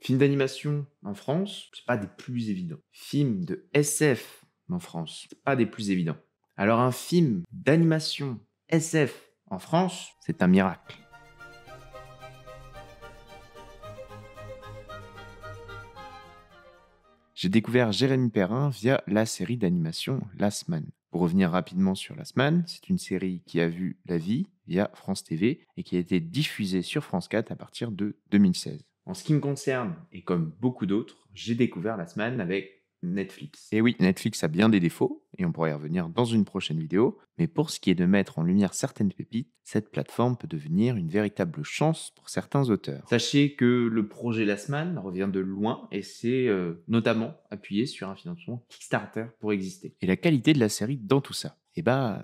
Film d'animation en France, c'est pas des plus évidents. Film de SF en France, c'est pas des plus évidents. Alors un film d'animation SF en France, c'est un miracle. J'ai découvert Jérémy Perrin via la série d'animation Last Man. Pour revenir rapidement sur Last Man, c'est une série qui a vu la vie via France TV et qui a été diffusée sur France 4 à partir de 2016. En ce qui me concerne, et comme beaucoup d'autres, j'ai découvert Last Man avec Netflix. Et oui, Netflix a bien des défauts, et on pourrait y revenir dans une prochaine vidéo, mais pour ce qui est de mettre en lumière certaines pépites, cette plateforme peut devenir une véritable chance pour certains auteurs. Sachez que le projet Last Man revient de loin, et c'est notamment appuyé sur un financement Kickstarter pour exister. Et la qualité de la série dans tout ça,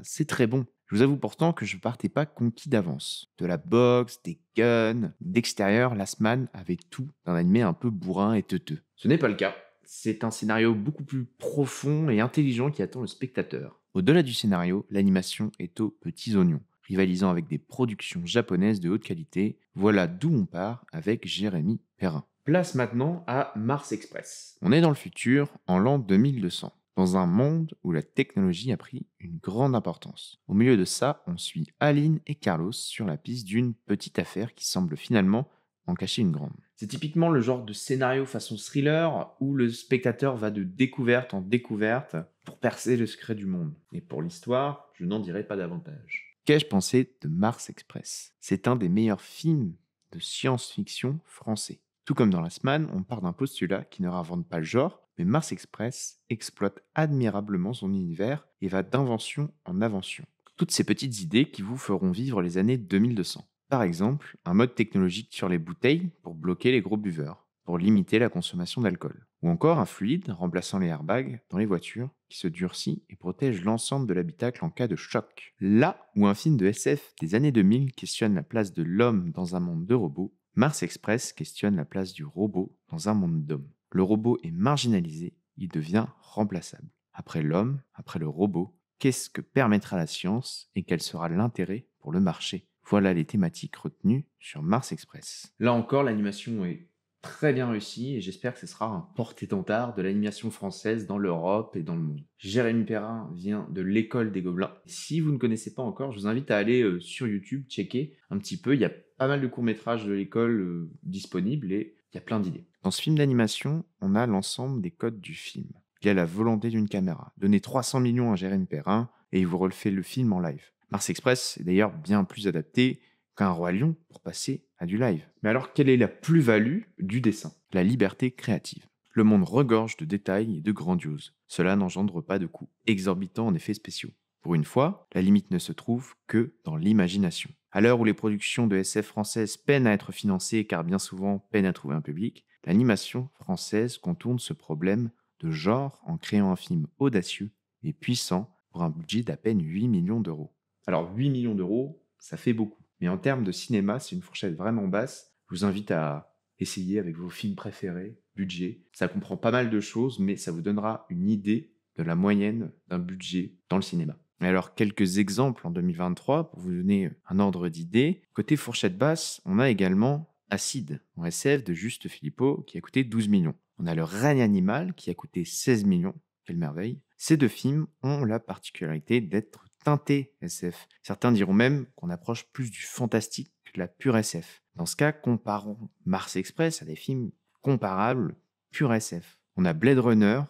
c'est très bon. Je vous avoue pourtant que je partais pas conquis d'avance. De la boxe, des guns, d'extérieur, Last Man avait tout d'un animé un peu bourrin et teuteux. Ce n'est pas le cas. C'est un scénario beaucoup plus profond et intelligent qui attend le spectateur. Au-delà du scénario, l'animation est aux petits oignons, rivalisant avec des productions japonaises de haute qualité. Voilà d'où on part avec Jérémy Perrin. Place maintenant à Mars Express. On est dans le futur, en l'an 2200. Dans un monde où la technologie a pris une grande importance. Au milieu de ça, on suit Aline et Carlos sur la piste d'une petite affaire qui semble finalement en cacher une grande. C'est typiquement le genre de scénario façon thriller où le spectateur va de découverte en découverte pour percer le secret du monde. Et pour l'histoire, je n'en dirai pas davantage. Qu'ai-je pensé de Mars Express ? C'est un des meilleurs films de science-fiction français. Tout comme dans Last Man, on part d'un postulat qui ne réinvente pas le genre, mais Mars Express exploite admirablement son univers et va d'invention en invention. Toutes ces petites idées qui vous feront vivre les années 2200. Par exemple, un mode technologique sur les bouteilles pour bloquer les gros buveurs, pour limiter la consommation d'alcool. Ou encore un fluide remplaçant les airbags dans les voitures qui se durcit et protège l'ensemble de l'habitacle en cas de choc. Là où un film de SF des années 2000 questionne la place de l'homme dans un monde de robots, Mars Express questionne la place du robot dans un monde d'hommes. Le robot est marginalisé, il devient remplaçable. Après l'homme, après le robot, qu'est-ce que permettra la science et quel sera l'intérêt pour le marché ? Voilà les thématiques retenues sur Mars Express. Là encore, l'animation est très bien réussie et j'espère que ce sera un porte-étendard de l'animation française dans l'Europe et dans le monde. Jérémy Perrin vient de l'École des Gobelins. Si vous ne connaissez pas encore, je vous invite à aller sur YouTube, checker un petit peu. Il y a pas mal de courts-métrages de l'école disponibles et il y a plein d'idées. Dans ce film d'animation, on a l'ensemble des codes du film. Il y a la volonté d'une caméra. Donnez 300 millions à Jérémy Perrin et il vous refait le film en live. Mars Express est d'ailleurs bien plus adapté qu'un Roi Lion pour passer à du live. Mais alors, quelle est la plus-value du dessin ? La liberté créative. Le monde regorge de détails et de grandiose. Cela n'engendre pas de coûts exorbitants en effets spéciaux. Pour une fois, la limite ne se trouve que dans l'imagination. À l'heure où les productions de SF françaises peinent à être financées car bien souvent peinent à trouver un public, l'animation française contourne ce problème de genre en créant un film audacieux et puissant pour un budget d'à peine 8 millions d'euros. Alors 8 millions d'euros, ça fait beaucoup. Mais en termes de cinéma, c'est une fourchette vraiment basse. Je vous invite à essayer avec vos films préférés, budget. Ça comprend pas mal de choses, mais ça vous donnera une idée de la moyenne d'un budget dans le cinéma. Et alors, quelques exemples en 2023 pour vous donner un ordre d'idée. Côté fourchette basse, on a également Acide, en SF de Juste Philippot, qui a coûté 12 millions. On a Le règne animal, qui a coûté 16 millions. Quelle merveille. Ces deux films ont la particularité d'être teintés SF. Certains diront même qu'on approche plus du fantastique que de la pure SF. Dans ce cas, comparons Mars Express à des films comparables pure SF. On a Blade Runner,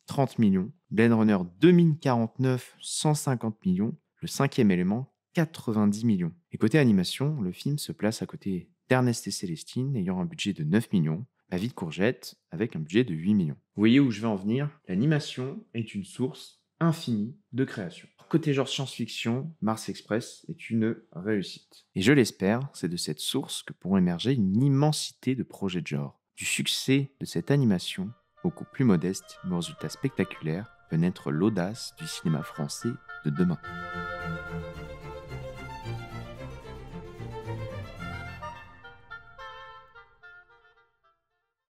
30 millions. Blade Runner 2049, 150 millions. Le cinquième élément, 90 millions. Et côté animation, le film se place à côté d'Ernest et Célestine, ayant un budget de 9 millions. La vie de Courgette, avec un budget de 8 millions. Vous voyez où je vais en venir ? L'animation est une source infinie de création. Côté genre science-fiction, Mars Express est une réussite. Et je l'espère, c'est de cette source que pourront émerger une immensité de projets de genre. Du succès de cette animation, beaucoup plus modeste, mais aux résultats spectaculaires, peut naître l'audace du cinéma français de demain.